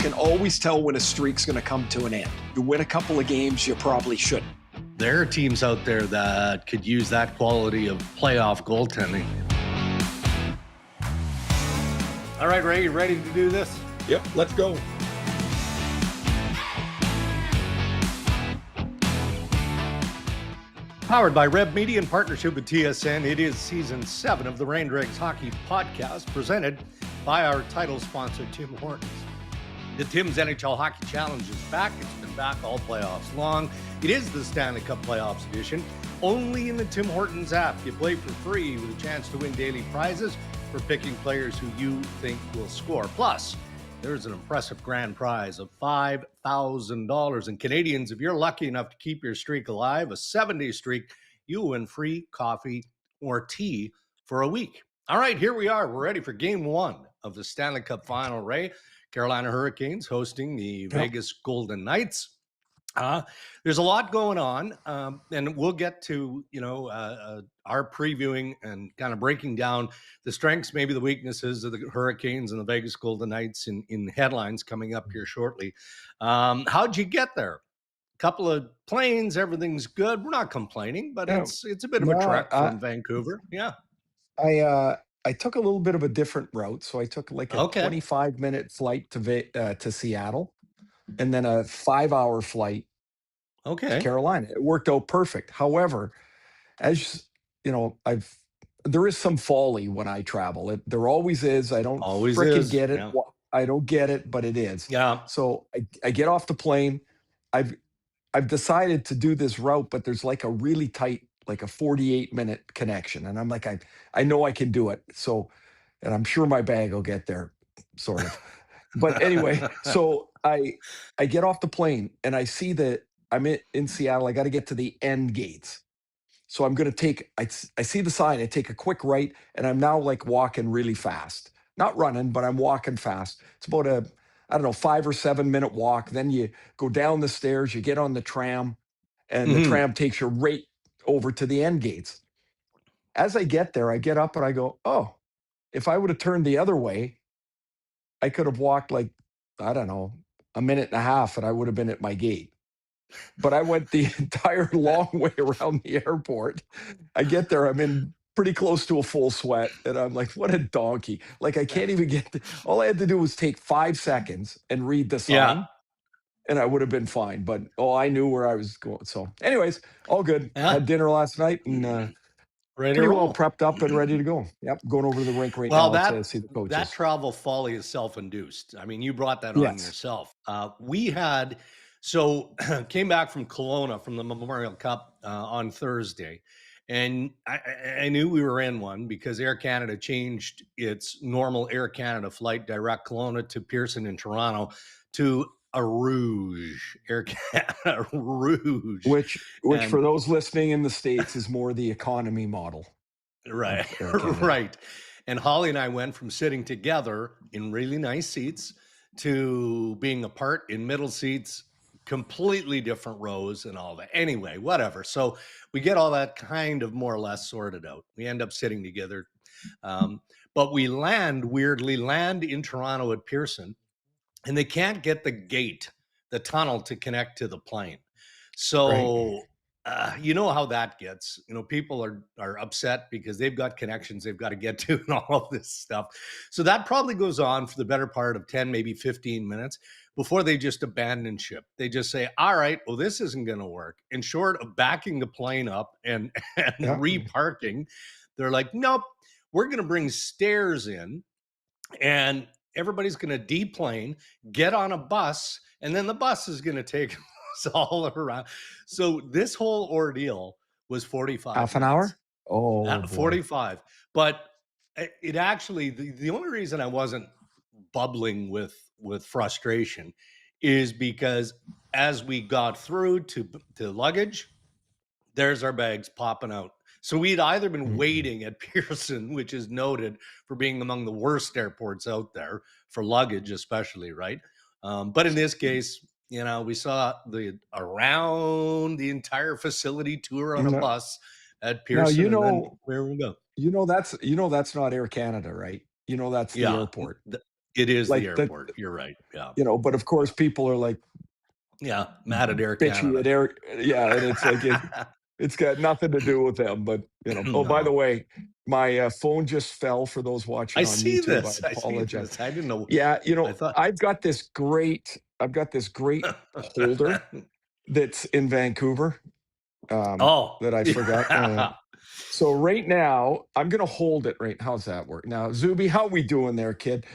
can always tell when a streak's going to come to an end. You win a couple of games, you probably shouldn't. There are teams out there that could use that quality of playoff goaltending. All right, Ray, you ready to do this? Yep, let's go. Powered by Rev Media in partnership with TSN, it is Season 7 of the Rain Dregs Hockey Podcast, presented by our title sponsor, Tim Hortons. The Tim's NHL Hockey Challenge is back. It's been back all playoffs long. It is the Stanley Cup Playoffs edition, only in the Tim Hortons app. You play for free with a chance to win daily prizes for picking players who you think will score. Plus, there's an impressive grand prize of $5,000. And Canadians, if you're lucky enough to keep your streak alive, a 7-day streak, you'll win free coffee or tea for a week. All right, here we are. We're ready for Game 1 of the Stanley Cup Final, Ray. Carolina Hurricanes hosting the Vegas Golden Knights. There's a lot going on, and we'll get to, our previewing and kind of breaking down the strengths, maybe the weaknesses of the Hurricanes and the Vegas Golden Knights in headlines coming up here shortly. How'd you get there? A couple of planes, everything's good. We're not complaining, but it's a bit of a trek from Vancouver. Yeah. I took a little bit of a different route. So I took like a 25-minute flight to Seattle and then a 5-hour flight to Carolina. It worked out perfect. However, as you know, there is some folly when I travel. There always is. I don't freaking get it. Yeah. I don't get it, but it is. Yeah. So I get off the plane. I've decided to do this route, but there's like a really tight, like a 48-minute connection. And I'm like, I know I can do it. So, and I'm sure my bag will get there, sort of. But anyway, so I get off the plane and I see that I'm in Seattle. I got to get to the end gates. So I'm going to I see the sign. I take a quick right and I'm now like walking really fast. Not running, but I'm walking fast. It's about a, 5 or 7 minute walk. Then you go down the stairs, you get on the tram, and the tram takes you right over to the end gates. As I get there, I get up and I go, oh, if I would have turned the other way, I could have walked like, a minute and a half and I would have been at my gate. But I went the entire long way around the airport. I get there, I'm in pretty close to a full sweat. And I'm like, what a donkey. Like, I can't even all I had to do was take 5 seconds and read the sign. Yeah. And I would have been fine. But, I knew where I was going. So anyways, all good. Yeah. Had dinner last night and pretty well prepped up and ready to go. Yep, going over to the rink right now to see the coaches. That travel folly is self-induced. I mean, you brought that on yourself. Came back from Kelowna from the Memorial Cup on Thursday. And I knew we were in one because Air Canada changed its normal Air Canada flight direct Kelowna to Pearson in Toronto to a Rouge, Air Canada Rouge. Which for those listening in the States is more the economy model. Right, right. And Holly and I went from sitting together in really nice seats to being apart in middle seats, completely different rows and all that. Anyway, whatever. So we get all that kind of more or less sorted out. We end up sitting together. But we land in Toronto at Pearson, and they can't get the tunnel to connect to the plane. So you know how that gets. People are upset because they've got connections they've got to get to and all of this stuff. So that probably goes on for the better part of 10, maybe 15 minutes before they just abandon ship. They just say, all right, well, this isn't going to work. And short of backing the plane up and reparking, they're like, nope, we're going to bring stairs in and everybody's going to deplane, get on a bus, and then the bus is going to take us all around. So this whole ordeal was 45 half an hour? Oh, 45. But it actually, the only reason I wasn't bubbling with frustration is because as we got through to luggage, there's our bags popping out. So we'd either been waiting at Pearson, which is noted for being among the worst airports out there for luggage, especially, right? But in this case, we saw around the entire facility tour on a bus at Pearson. Now, and then where we go. That's not Air Canada, right? That's the airport. It is the Like the, airport. You're right. Yeah. but of course people are like Yeah. Mad at Air bitchy Canada. at air. Yeah, and it's like it's got nothing to do with them. But oh, by the No. way, my phone just fell for those I watching on see YouTube. I this. I see apologize. this. I didn't know. Yeah, I thought. I've got this great holder that's in Vancouver, Oh, that I forgot. yeah. So right now, I'm gonna hold it right. How's that work? Now, Zuby, how we doing there, kid?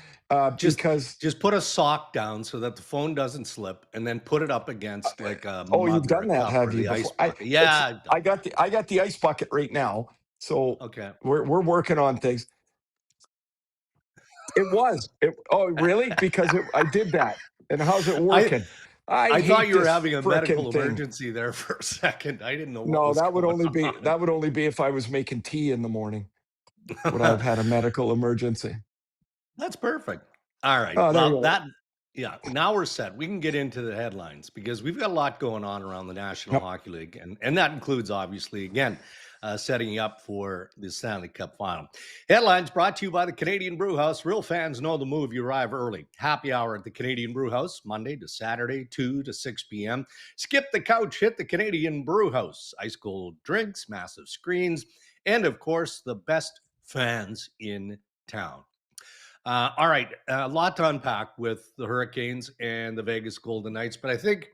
Just Because just put a sock down so that the phone doesn't slip, and then put it up against like a oh, you've mug or done a that, cup have or you the ice before? bucket. Yeah, I've done that. I got the ice bucket right now. So Okay. we're working on things. It was. Oh, really? Because I did that. And how's it I working? I I thought hate you were this having a medical frickin' thing. emergency there for a second. I didn't know what No, was going on. that would only be if I was making tea in the morning. Would I have had a medical emergency? That's perfect. All right. Oh, there you Well, go. yeah, now we're set. We can get into the headlines because we've got a lot going on around the National Yep. Hockey League. And that includes, obviously, again, setting you up for the Stanley Cup final. Headlines brought to you by the Canadian Brew House. Real fans know the move. You arrive early. Happy hour at the Canadian Brew House, Monday to Saturday, 2 to 6 p.m. Skip the couch, hit the Canadian Brew House. Ice cold drinks, massive screens, and, of course, the best fans in town. All right, a lot to unpack with the Hurricanes and the Vegas Golden Knights, but I think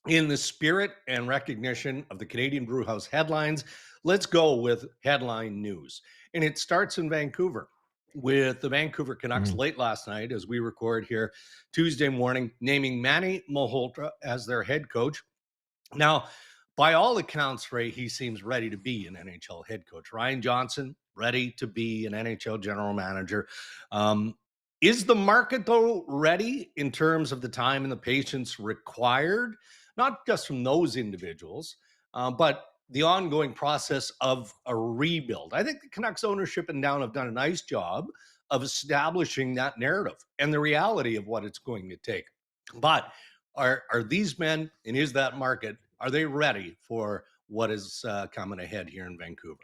in the spirit and recognition of the Canadian Brewhouse headlines, let's go with headline news. And it starts in Vancouver with the Vancouver Canucks Mm. late last night as we record here Tuesday morning, naming Manny Malhotra as their head coach. Now, by all accounts, Ray, he seems ready to be an NHL head coach. Ryan Johnson, ready to be an NHL general manager. Is the market, though, ready in terms of the time and the patience required, not just from those individuals, but the ongoing process of a rebuild? I think the Canucks ownership and down have done a nice job of establishing that narrative and the reality of what it's going to take. But are these men and is that market, are they ready for what is coming ahead here in Vancouver?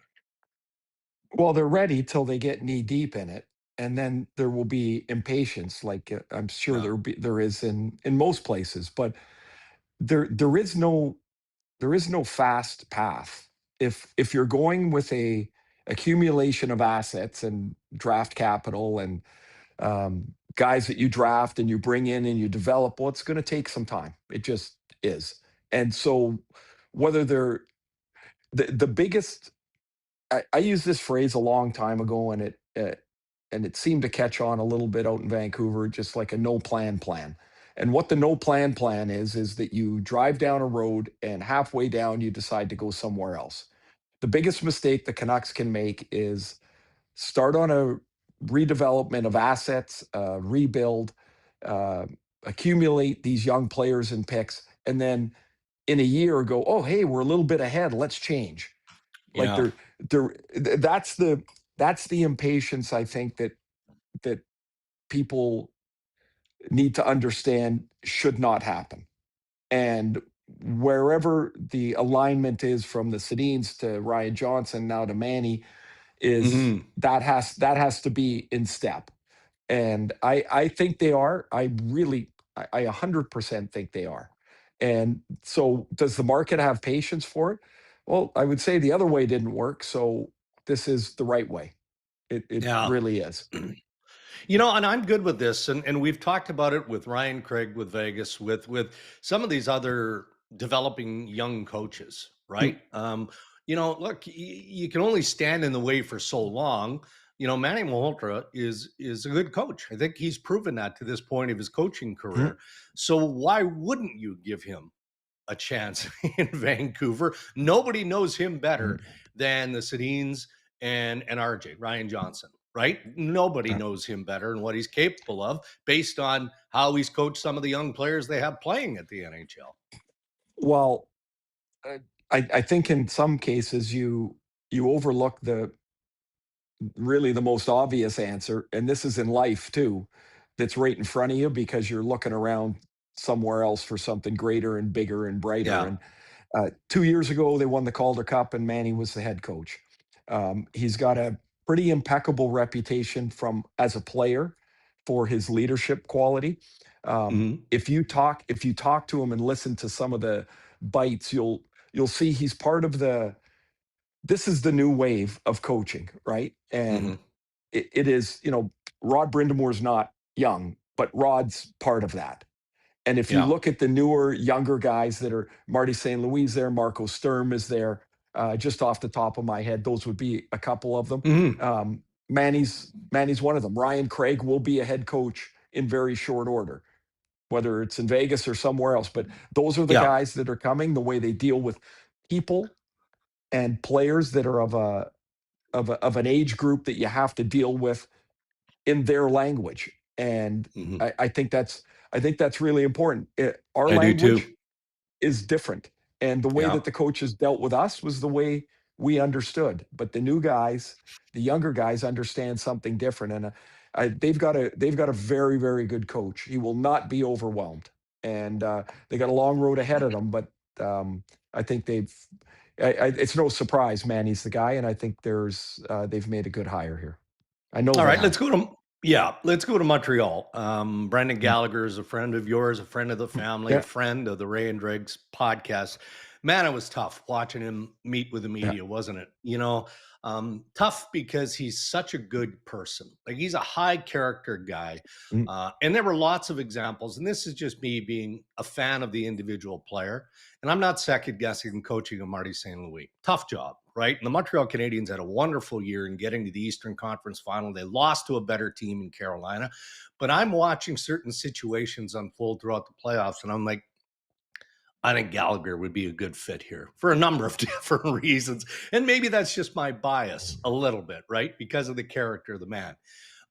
Well, they're ready till they get knee deep in it, and then there will be impatience, like I'm sure Yeah. there is in most places. But there is no fast path. If you're going with a accumulation of assets and draft capital and guys that you draft and you bring in and you develop, well, it's going to take some time. It just is. And so, whether they're the biggest, I used this phrase a long time ago, and it seemed to catch on a little bit out in Vancouver, just like a no plan. And what the no plan is that you drive down a road and halfway down you decide to go somewhere else. The biggest mistake the Canucks can make is start on a redevelopment of assets, rebuild, uh, accumulate these young players and picks, and then in a year go, oh, hey, we're a little bit ahead. Let's change. Like Yeah. that's the impatience I think that people need to understand should not happen. And wherever the alignment is from the Sedins to Ryan Johnson now to Manny is Hmm. that has to be in step. And I think they are. I 100% think they are. And so does the market have patience for it? Well, I would say the other way didn't work. So this is the right way. It Yeah. really is. And I'm good with this, and we've talked about it with Ryan Craig, with Vegas, with some of these other developing young coaches, Mm, right? Look, you can only stand in the way for so long. Manny Malhotra is a good coach. I think he's proven that to this point of his coaching mm, career. So why wouldn't you give him a chance in Vancouver? Nobody knows him better mm. than the Sedins and RJ, Ryan Johnson, right? Nobody Yeah. knows him better and what he's capable of based on how he's coached some of the young players they have playing at the NHL. Well, uh, I think in some cases you overlook the really the most obvious answer, and this is in life too, that's right in front of you because you're looking around somewhere else for something greater and bigger and brighter. Yeah. And 2 years ago, they won the Calder Cup, and Manny was the head coach. He's got a pretty impeccable reputation from as a player for his leadership quality. Mhm. If you talk to him and listen to some of the bites, you'll see he's part of the this is the new wave of coaching, right? And Mhm. it is, Rod Brindamore's not young, but Rod's part of that. And if you Yeah. look at the newer, younger guys that are Marty St. Louis there, Marco Sturm is there, just off the top of my head, those would be a couple of them. Mhm. Manny's one of them. Ryan Craig will be a head coach in very short order, whether it's in Vegas or somewhere else. But those are the Yeah. guys that are coming. The way they deal with people and players that are of an age group that you have to deal with in their language. And Mhm. I think that's really important. Our I do language too. is different. And the way Yeah. that the coaches dealt with us was the way we understood. But the new guys, the younger guys, understand something different. And they've got a very, very good coach. He will not be overwhelmed. And they got a long road ahead of them. But I think it's no surprise, Manny's the guy. And I think they've made a good hire here. I know All they right, have. let's go to Montreal. Brendan Mm, Gallagher is a friend of yours, a friend of the mm, family, a yeah, friend of the Ray and Dregs podcast. Man, it was tough watching him meet with the yeah. media, wasn't it? Tough because he's such a good person. Like he's a high character guy. Mm, And there were lots of examples. And this is just me being a fan of the individual player. And I'm not second guessing coaching of Marty St. Louis. Tough job, right? And the Montreal Canadiens had a wonderful year in getting to the Eastern Conference final. They lost to a better team in Carolina. But I'm watching certain situations unfold throughout the playoffs, and I'm like, I think Gallagher would be a good fit here for a number of different reasons. And maybe that's just my bias a little bit, right? Because of the character of the man.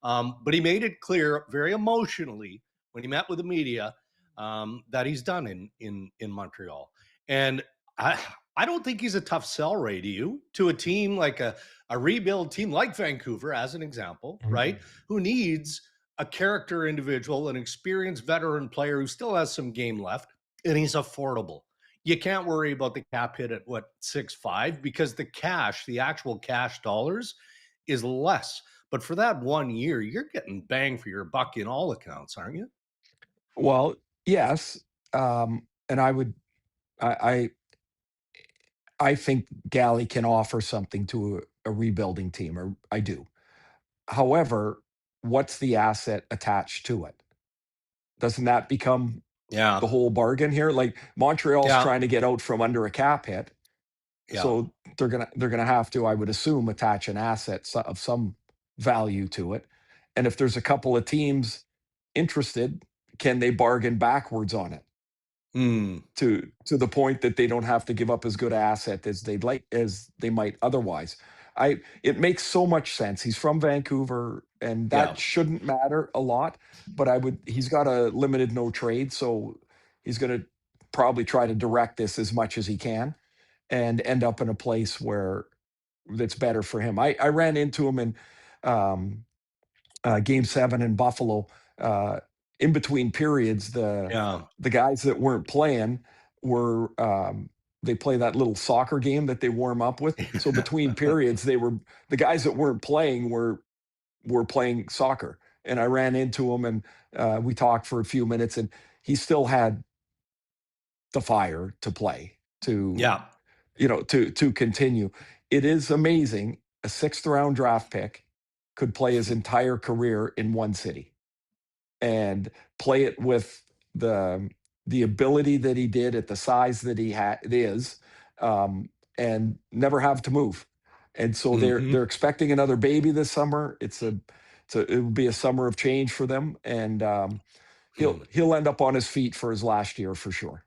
But he made it clear very emotionally when he met with the media that he's done in Montreal. And I I don't think he's a tough sell, Ray, to you, to a team like a rebuild team like Vancouver, as an example, mm. right? Who needs a character individual, an experienced veteran player who still has some game left, and he's affordable. You can't worry about the cap hit at what 6.5 because the cash, the actual cash dollars, is less. But for that 1 year, you're getting bang for your buck in all accounts, aren't you? Well, yes. And I I think Galley can offer something to a rebuilding team, or I do. However, what's the asset attached to it? Doesn't that become Yeah. the whole bargain here? Like Montreal's Yeah. trying to get out from under a cap hit, Yeah. so they're gonna have to, I would assume, attach an asset of some value to it. And if there's a couple of teams interested, can they bargain backwards on it? Mm. To the point that they don't have to give up as good an asset as they might otherwise. It makes so much sense. He's from Vancouver, and Yeah. that shouldn't matter a lot. But he's got a limited no trade, so he's going to probably try to direct this as much as he can and end up in a place where that's better for him. I ran into him in um, Game 7 in Buffalo. Uh, in between periods, Yeah. the guys that weren't playing were they play that little soccer game that they warm up with. So between periods, the guys that weren't playing were playing soccer, and I ran into him and we talked for a few minutes, and he still had the fire to play Yeah. to continue. It is amazing. A sixth round draft pick could play his entire career in one city and play it with the ability that he did at the size that he is, and never have to move. And so Hmm. they're expecting another baby this summer. It will be a summer of change for them, and he'll end up on his feet for his last year for sure,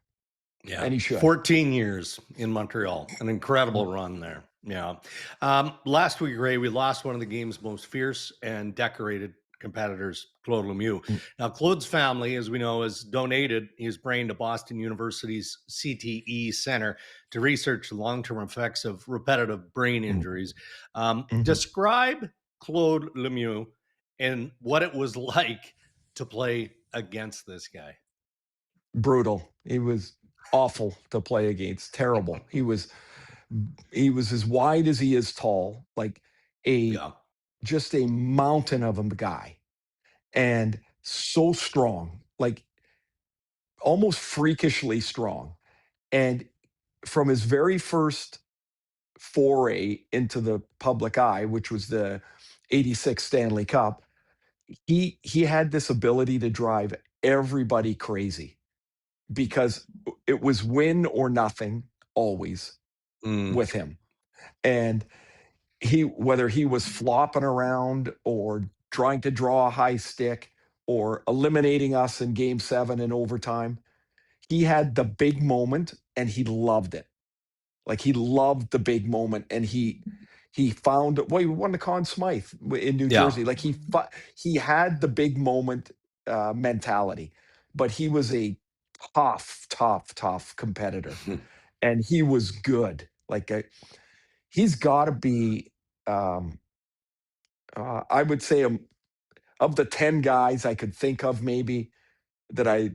Yeah, and he should. 14 years in Montreal, an incredible Mm, run there. Yeah. Last week, Ray, we lost one of the game's most fierce and decorated competitors, Claude Lemieux. mm, Now, Claude's family, as we know, has donated his brain to Boston University's CTE Center to research the long-term effects of repetitive brain mm, injuries. mhm. Describe Claude Lemieux and what it was like to play against this guy. Brutal. He was awful to play against. Terrible. He was as wide as he is tall, like a Yeah. just a mountain of a guy. and so strong, like almost freakishly strong. And from his very first foray into the public eye, which was the 86 Stanley Cup, he had this ability to drive everybody crazy because it was win or nothing always Mm, with him. And whether he was flopping around or trying to draw a high stick or eliminating us in game 7 in overtime, he had the big moment and he loved it. Like he loved the big moment, and he found, well, he won the Conn Smythe in New yeah. Jersey. Like he had the big moment mentality, but he was a tough competitor, and he was good. Like he's got to be. Um, I would say of the 10 guys I could think of, maybe that I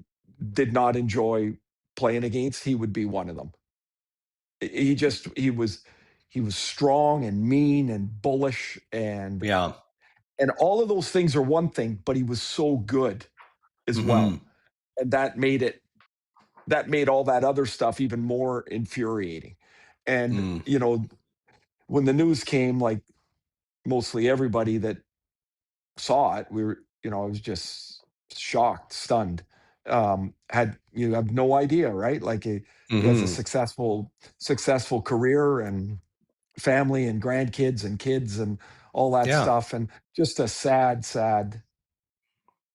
did not enjoy playing against, he would be one of them. He just he was strong and mean and bullish, Yeah. and all of those things are one thing, but he was so good as Hmm. well. And that made all that other stuff even more infuriating. And Mm, when the news came, like mostly everybody that saw it, I was just shocked, stunned. Had You have no idea, right? Like he has a hmm. successful career and family and grandkids and kids and all that Yeah. stuff, and just a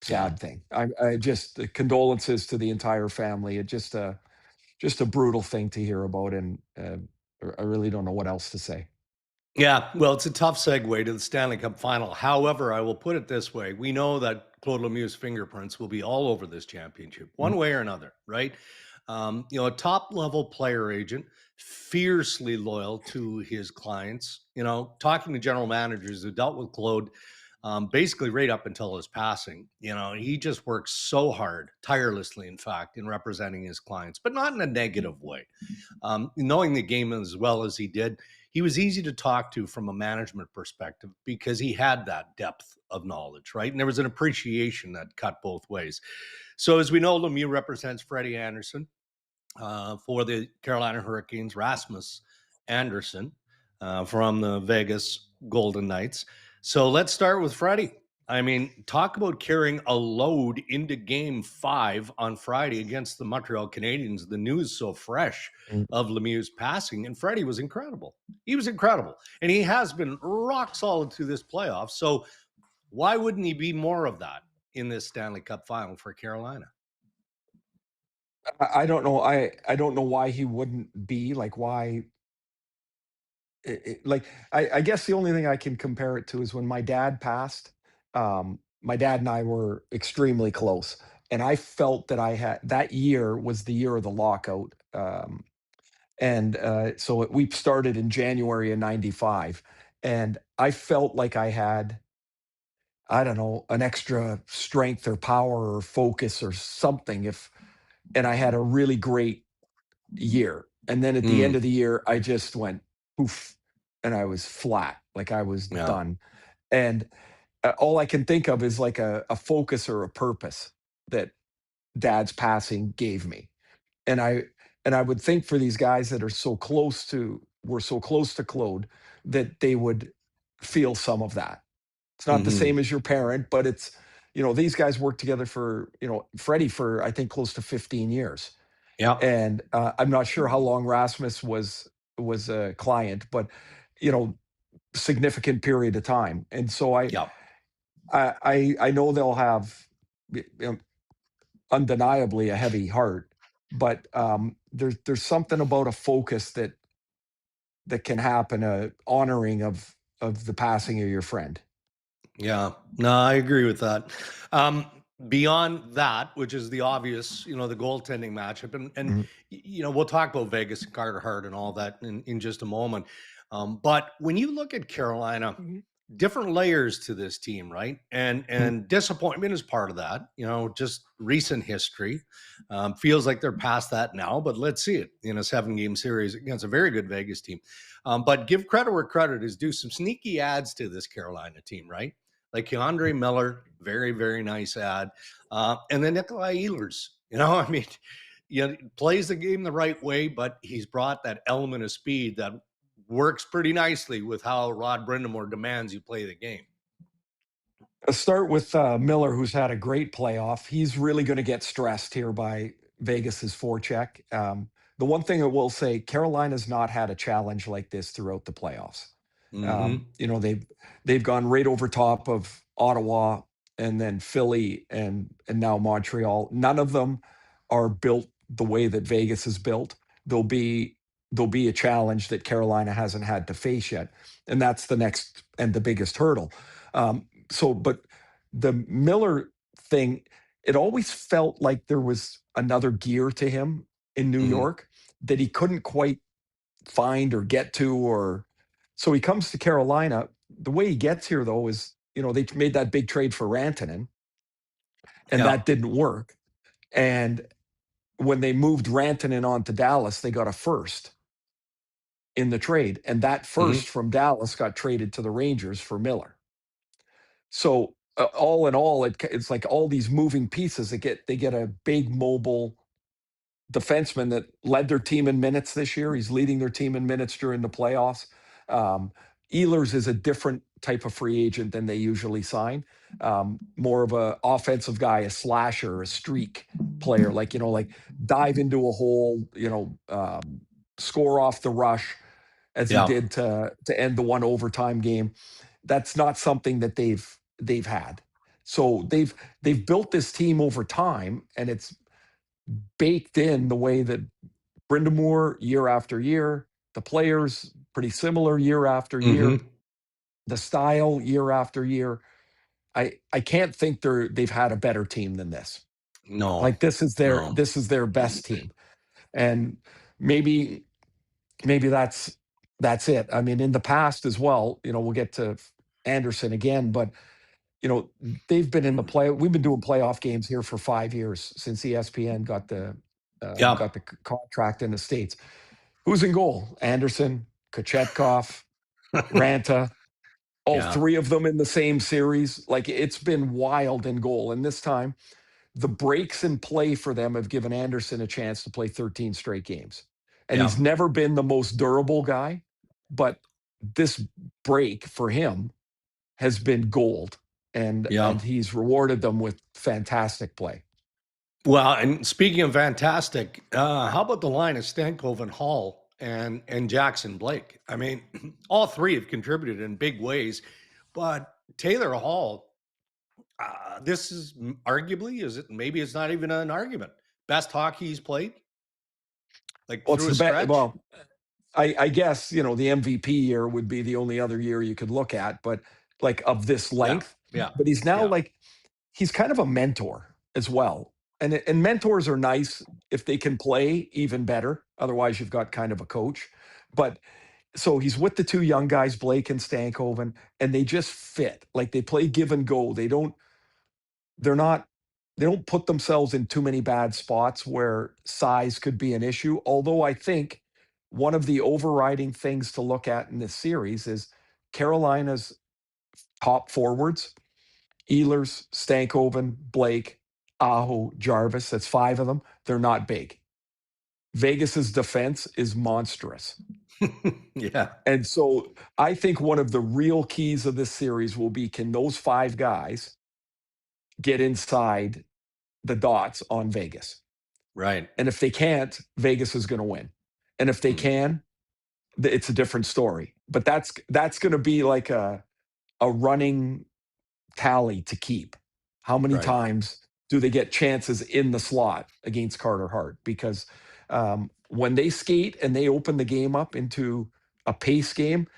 Yeah. sad thing. I just condolences to the entire family. It just a brutal thing to hear about, and I really don't know what else to say. Yeah, well, it's a tough segue to the Stanley Cup final. However, I will put it this way. We know that Claude Lemieux's fingerprints will be all over this championship, Mm, one way or another, right? A top level player agent, fiercely loyal to his clients, talking to general managers who dealt with Claude basically right up until his passing. He just works so hard, tirelessly, in fact, in representing his clients, but not in a negative way. Knowing the game as well as he did, he was easy to talk to from a management perspective because he had that depth of knowledge, right? And there was an appreciation that cut both ways. So, as we know, Lemieux represents Freddie Anderson for the Carolina Hurricanes, Rasmus Anderson from the Vegas Golden Knights. So let's start with Freddie. I mean, talk about carrying a load into game 5 on Friday against the Montreal Canadiens. The news so fresh mm. of Lemieux's passing, and Freddie was incredible. He was incredible. And he has been rock solid through this playoff. So why wouldn't he be more of that in this Stanley Cup final for Carolina? I don't know. I don't know why he wouldn't be, like, why. Like, I guess the only thing I can compare it to is when my dad passed. My dad and I were extremely close, and I felt that I had that year was the year of the lockout. And we started in January of '95, and I felt like I had, I don't know, an extra strength or power or focus or something, and I had a really great year. And then at the end Mm, of the year, I just went poof, and I was flat, like I was yeah. done. And all I can think of is like a focus or a purpose that dad's passing gave me. And I would think for these guys that were so close to Claude, that they would feel some of that. It's not the Hmm. same as your parent, but these guys worked together for, Freddie for, I think, close to 15 years. Yeah. And I'm not sure how long Rasmus was a client, but you know, significant period of time. And so Yeah. I know they'll have, you know, undeniably a heavy heart, but there's something about a focus that can happen, a honoring of the passing of your friend. Yeah, no, I agree with that. Um, Beyond that, which is the obvious, the goaltending matchup, and Mhm, we'll talk about Vegas and Carter Hart and all that in just a moment. But when you look at Carolina, different layers to this team, right? And mhm. and disappointment is part of that. Just recent history feels like they're past that now. But let's see it in a 7-game series against a very good Vegas team. But give credit where credit is due. Some sneaky ads to this Carolina team, right? Like Keandre Miller, very, very nice ad. And then Nikolai Ehlers, I mean, plays the game the right way, but he's brought that element of speed that works pretty nicely with how Rod Brindamore demands you play the game. Let's start with Miller, who's had a great playoff. He's really going to get stressed here by Vegas's forecheck. The one thing I will say, Carolina's not had a challenge like this throughout the playoffs. Mm-hmm. They've gone right over top of Ottawa and then Philly and now Montreal. None of them are built the way that Vegas is built. There'll be a challenge that Carolina hasn't had to face yet, and that's the next and the biggest hurdle. But the Miller thing, it always felt like there was another gear to him in New Mm-hmm. York that he couldn't quite find or get to, or so he comes to Carolina. The way he gets here, though, is they made that big trade for Rantanen, and Yeah. that didn't work. And when they moved Rantanen on to Dallas, they got a first in the trade, and that Mm-hmm. first from Dallas got traded to the Rangers for Miller. So all in all, it's like all these moving pieces. They get a big mobile defenseman that led their team in minutes this year. He's leading their team in minutes during the playoffs. Um, Ehlers is a different type of free agent than they usually sign. More of a offensive guy, a slasher, a streak player, like dive into a hole, score off the rush as he Yeah. did to end the one overtime game. That's not something that they've had. So they've built this team over time, and it's baked in the way that Brindamore year after year, the players pretty similar year after year, Mm-hmm. the style year after year. I can't think they've had a better team than this. No. Like No. this is their best team, and maybe that's it. I mean, in the past as well, we'll get to Anderson again, but you know, they've been in the play. We've been doing playoff games here for 5 years since ESPN Yeah. got the contract in the states. Who's in goal? Anderson, Kochetkov, Ranta. All Yeah. three of them in the same series. Like it's been wild in goal, and this time the breaks in play for them have given Anderson a chance to play 13 straight games. And Yeah. he's never been the most durable guy, but this break for him has been gold. And Yeah. he's rewarded them with fantastic play. Well, and speaking of fantastic, how about the line of Stankoven, Hall, and Jackson Blake? I mean, all three have contributed in big ways, but Taylor Hall, this is arguably, is it? Maybe it's not even an argument. Best hockey he's played, like Well, it's through a the best. stretch. Well, I guess, the MVP year would be the only other year you could look at, but like of this Yeah, length. yeah, But he's now yeah. like, he's kind of a mentor as well. And mentors are nice if they can play even better. Otherwise, you've got kind of a coach. But so he's with the two young guys, Blake and Stankoven, and they just fit. Like they play give and go. They're not they don't put themselves in too many bad spots where size could be an issue. Although I think one of the overriding things to look at in this series is Carolina's top forwards, Ehlers, Stankoven, Blake, Aho, Jarvis. That's five of them. They're not big. Vegas's defense is monstrous. Yeah, And so I think one of the real keys of this series will be, can those five guys get inside the dots on Vegas? right. And if they can't, Vegas is going to win. And if they Mm, can, it's a different story. But that's going to be like a running tally to keep. How many right. times do they get chances in the slot against Carter Hart? Because when they skate and they open the game up into a pace game,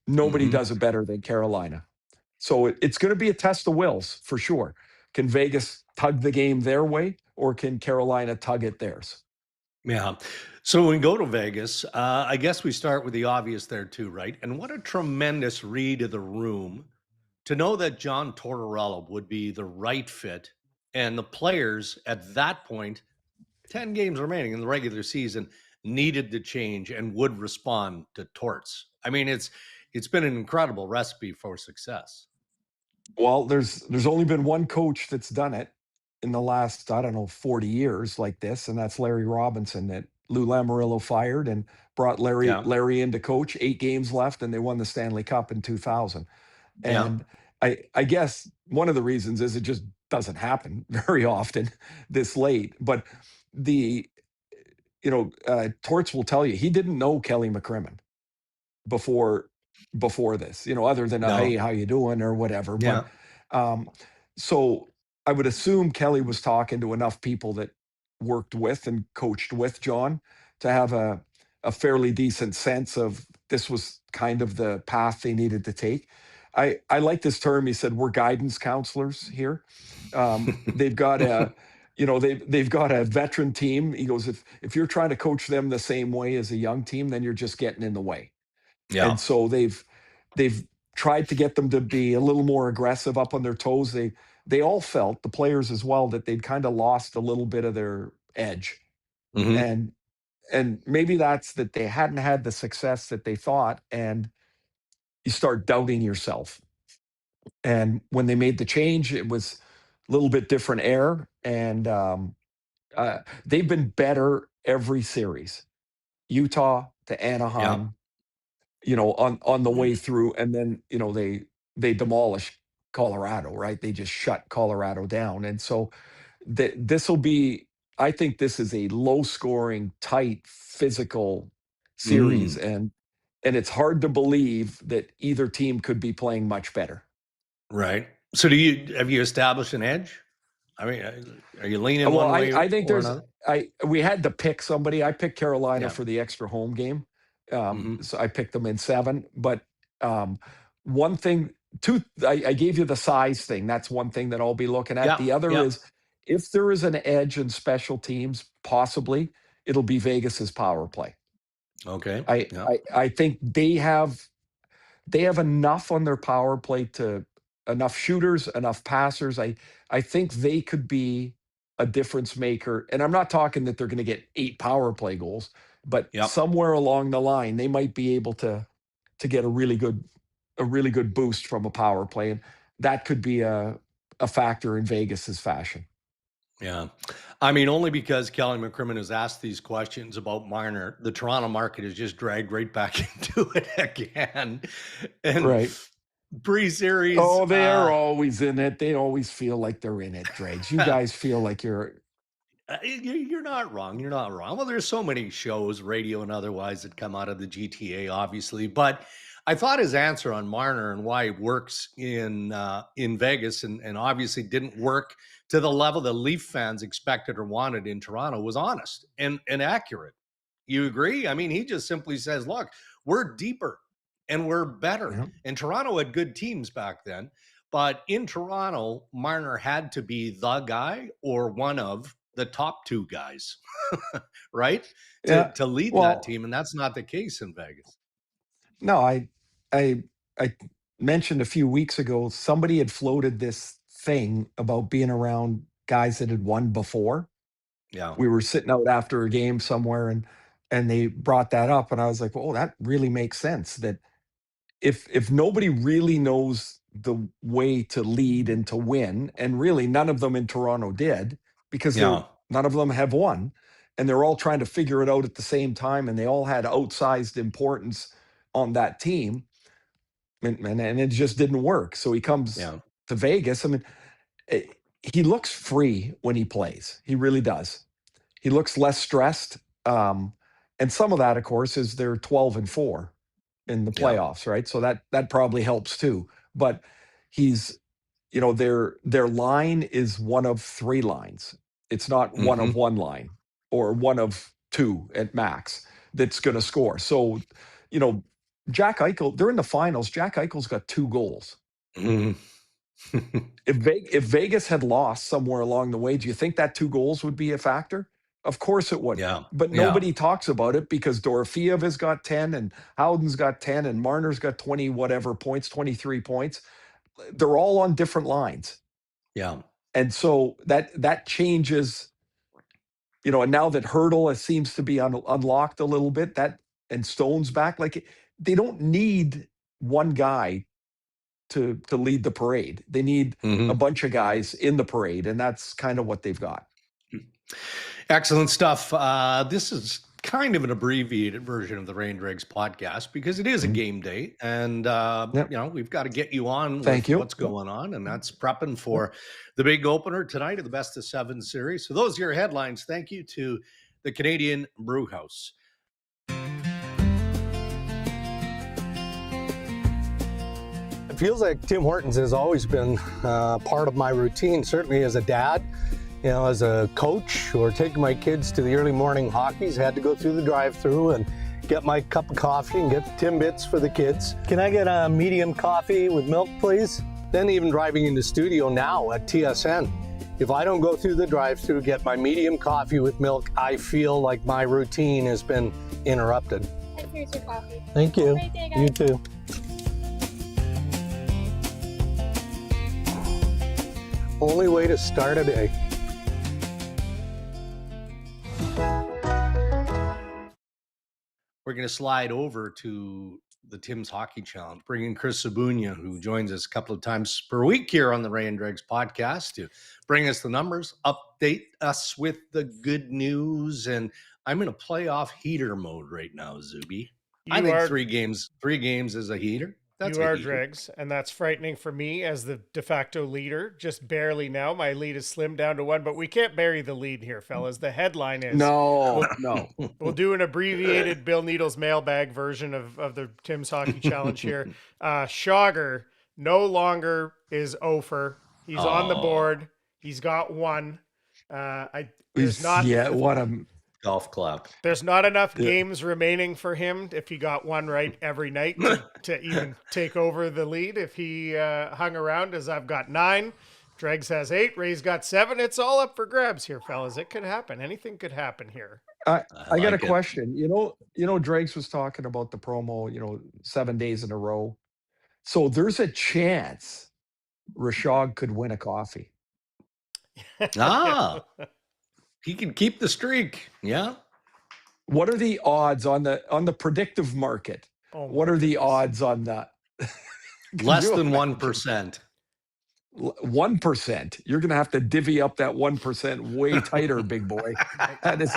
nobody Hmm. does it better than Carolina. So it's going to be a test of wills for sure. Can Vegas tug the game their way, or can Carolina tug it theirs? Yeah. So when we go to Vegas, I guess we start with the obvious there too, right? And what a tremendous read of the room to know that John Tortorella would be the right fit, and the players at that point, 10 games remaining in the regular season, needed to change and would respond to Torts. I mean, it's been an incredible recipe for success. Well, there's only been one coach that's done it in the last, I don't know, 40 years like this, and that's Larry Robinson that Lou Lamoriello fired and brought Yeah. Larry in to coach. 8 games left, and they won the Stanley Cup in 2000. Yeah. And I guess one of the reasons is it just doesn't happen very often this late. But the Torts will tell you he didn't know Kelly McCrimmon before this, other than a hey, No. how you doing or whatever. But Yeah. um, so I would assume Kelly was talking to enough people that worked with and coached with John to have a fairly decent sense of this was kind of the path they needed to take. I like this term. He said we're guidance counselors here. They've got a they've got a veteran team. He goes, if you're trying to coach them the same way as a young team, then you're just getting in the way. Yeah. And so they've tried to get them to be a little more aggressive, up on their toes. They all felt, the players as well, that they'd kind of lost a little bit of their edge. Hmm. And maybe that's that they hadn't had the success that they thought, and you start doubting yourself. And when they made the change, it was a little bit different air, and they've been better every series. Utah to Yeah. Anaheim, on the way through, and then they demolished Colorado, right? They just shut Colorado down, and so this will be. I think this is a low scoring, tight, physical series, Mm. and it's hard to believe that either team could be playing much better. Right. So have you established an edge? I mean, are you leaning Well, one I way I think or there's another? we had to pick somebody. I picked Carolina Yeah. for the extra home game. Hmm. So I picked them in 7. But um, one thing, two, I gave you the size thing. That's one thing that I'll be looking at. Yeah. The other Yeah. is if there is an edge in special teams, possibly it'll be Vegas's power play. Okay. I Yeah. I, I think they have enough on their power play to enough shooters, enough passers. I think they could be a difference maker. And I'm not talking that they're going to get 8 power play goals, but Yep. somewhere along the line they might be able to get a really good boost from a power play, and that could be a factor in Vegas's fashion. Yeah. I mean, only because Kelly McCrimmon has asked these questions about Marner, the Toronto market has just dragged right back into it again. And Right. pre-series, Oh, they're always in it. They always feel like they're in it, Dregs. You guys feel like you're you're not wrong. You're not wrong. Well, there's so many shows, radio and otherwise, that come out of the GTA, obviously. But I thought his answer on Marner and why it works in Vegas and obviously didn't work to the level that Leaf fans expected or wanted in Toronto was honest and accurate. You agree? I mean, he just simply says, "Look, we're deeper and we're better." yeah. And Toronto had good teams back then. But in Toronto, Marner had to be the guy or one of the top 2 guys, right? To Yeah. to lead that Well, team, and that's not the case in Vegas. no, I I mentioned a few weeks ago somebody had floated this thing about being around guys that had won before. Yeah. We were sitting out after a game somewhere, and they brought that up, and I was like, "Oh, that really makes sense that if nobody really knows the way to lead and to win, and really none of them in Toronto did because Yeah. none of them have won, and they're all trying to figure it out at the same time, and they all had outsized importance on that team, and it just didn't work. So he comes Yeah. to Vegas. I mean, eh, he looks free when he plays. He really does. He looks less stressed. And some of that, of course, is they're 12-4 in the Yeah. playoffs, right? So that probably helps too. But he's, their line is one of 3 lines. It's not one of Mhm. 1 line or one of 2 at max that's going to score. So, you know, Jack Eichel, they're in the finals. Jack Eichel's got 2 goals. Mhm. If Vegas had lost somewhere along the way, do you think that 2 goals would be a factor? Of course it would. Yeah. But Yeah. nobody talks about it because Dorofeev has got 10 and Howden's got 10 and Marner's got 20 whatever points, 23 points. They're all on different lines. Yeah. And so that changes, and now that Hurdle seems to be unlocked a little bit, that and Stone's back, like they don't need one guy to lead the parade. They need a bunch of guys in the parade, and that's kind of what they've got. Excellent stuff. This is kind of an abbreviated version of the Rain Dregs podcast because it is a game day, and we've got to get you on with what's going on, and that's prepping for the big opener tonight of the Best of Seven series. So those are your headlines. Thank you to the Canadian Brewhouse. It feels like Tim Hortons has always been part of my routine, certainly as a dad. As a coach or taking my kids to the early morning hockeys, had to go through the drive-through and get my cup of coffee and get the Timbits for the kids. Can I get a medium coffee with milk, please? Then even driving into studio now at TSN, if I don't go through the drive-through, get my medium coffee with milk, I feel like my routine has been interrupted. Here's your coffee. Thank you. Have a great day, guys. You too. Only way to start a day. We're going to slide over to the Tim's Hockey Challenge, bringing Chris Sabunia, who joins us a couple of times per week here on the Ray and Dregs podcast, to bring us the numbers, update us with the good news. And I'm in a playoff heater mode right now, Zuby. I think three games is a heater. That's you are Dregs, and that's frightening for me as the de facto leader. Just barely now. My lead is slimmed down to 1, but we can't bury the lead here, fellas. The headline is... No. We'll do an abbreviated Bill Needles mailbag version of the Tim's Hockey Challenge here. Schauger no longer is Ofer. He's on the board. He's got 1. What a... golf clap. There's not enough games remaining for him if he got 1 right every night to even take over the lead. If he hung around, as I've got 9, Dregs has 8, Ray's got 7. It's all up for grabs here, fellas. It could happen. Anything could happen here. I got a question. Dregs was talking about the promo, 7 days in a row. So there's a chance Rashog could win a coffee. He can keep the streak. Yeah. What are the odds on the predictive market? What are the odds on that? Less than 1%. 1%. You're going to have to divvy up that 1% way tighter, big boy. That is.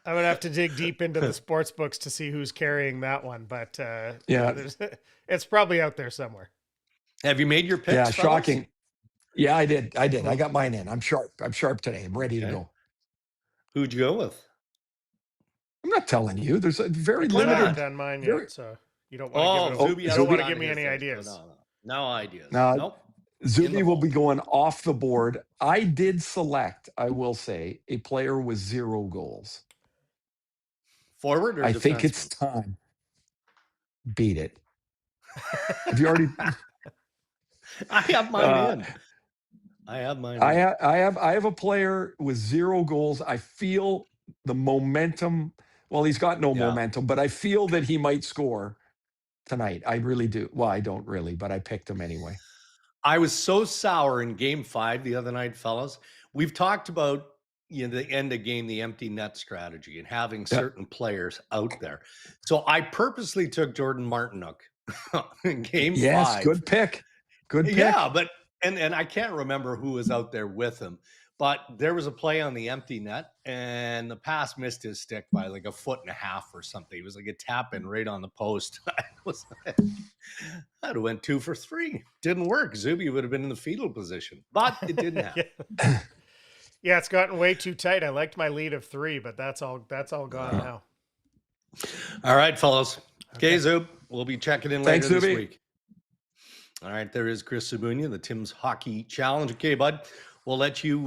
I'm going to have to dig deep into the sports books to see who's carrying that one, but it's probably out there somewhere. Have you made your picks? Yeah, shocking. Yeah, I did. I got mine in. I'm sharp today. I'm ready to go. Who'd you go with? I'm not telling you. There's a very limited. I haven't done mine yet, so you don't want to give me any ideas. No ideas. Nope. Zuby will be going off the board. I did select, I will say, a player with 0 goals. Forward or I think it's time. Beat it. Have you already? I have mine in. I have a player with 0 goals. I feel the momentum. Well, he's got no momentum, but I feel that he might score tonight. I really do. Well, I don't really, but I picked him anyway. I was so sour in Game 5 the other night, fellas. We've talked about the end of game, the empty net strategy, and having certain players out there. So I purposely took Jordan Martinook in Game 5. Yes, good pick. Good pick. Yeah, but and I can't remember who was out there with him, but there was a play on the empty net, and the pass missed his stick by like 1.5 feet or something. It was like a tap in right on the post. I'd have went 2 for 3. Didn't work. Zuby would have been in the fetal position, but it didn't happen. Yeah, it's gotten way too tight. I liked my lead of 3, but that's all gone now. All right, fellas. Okay, Zub, we'll be checking in later this week. All right, there is Chris Sabunia, the Tim's Hockey Challenge. Okay, bud, we'll let you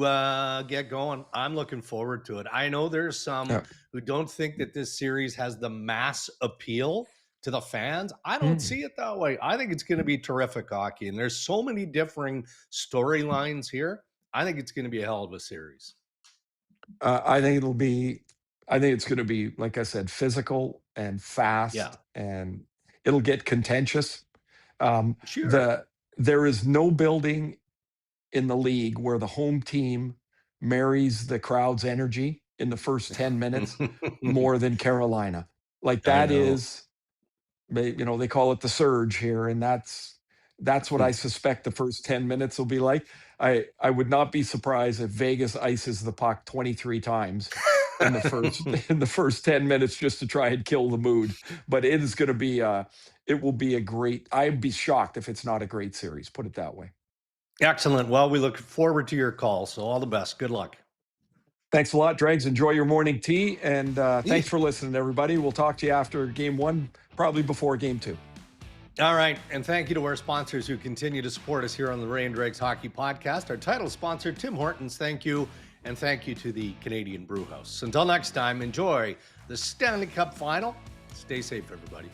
get going. I'm looking forward to it. I know there's some who don't think that this series has the mass appeal to the fans. I don't see it that way. I think it's going to be terrific hockey, and there's so many differing storylines here. I think it's going to be a hell of a series. I think it's going to be, like I said, physical and fast, and it'll get contentious. Sure. There is no building in the league where the home team marries the crowd's energy in the first 10 minutes more than Carolina. Like that is, they call it the surge here, and that's That's what I suspect the first 10 minutes will be like. I would not be surprised if Vegas ices the puck 23 times in the first 10 minutes just to try and kill the mood. But it is going to be it will be a great. I'd be shocked if it's not a great series. Put it that way. Excellent. Well, we look forward to your call. So all the best. Good luck. Thanks a lot, Dregs. Enjoy your morning tea, and thanks for listening, everybody. We'll talk to you after game 1, probably before game 2. All right. And thank you to our sponsors who continue to support us here on the Ray and Dregs Hockey Podcast. Our title sponsor, Tim Hortons, thank you. And thank you to the Canadian Brew House. Until next time, enjoy the Stanley Cup Final. Stay safe, everybody.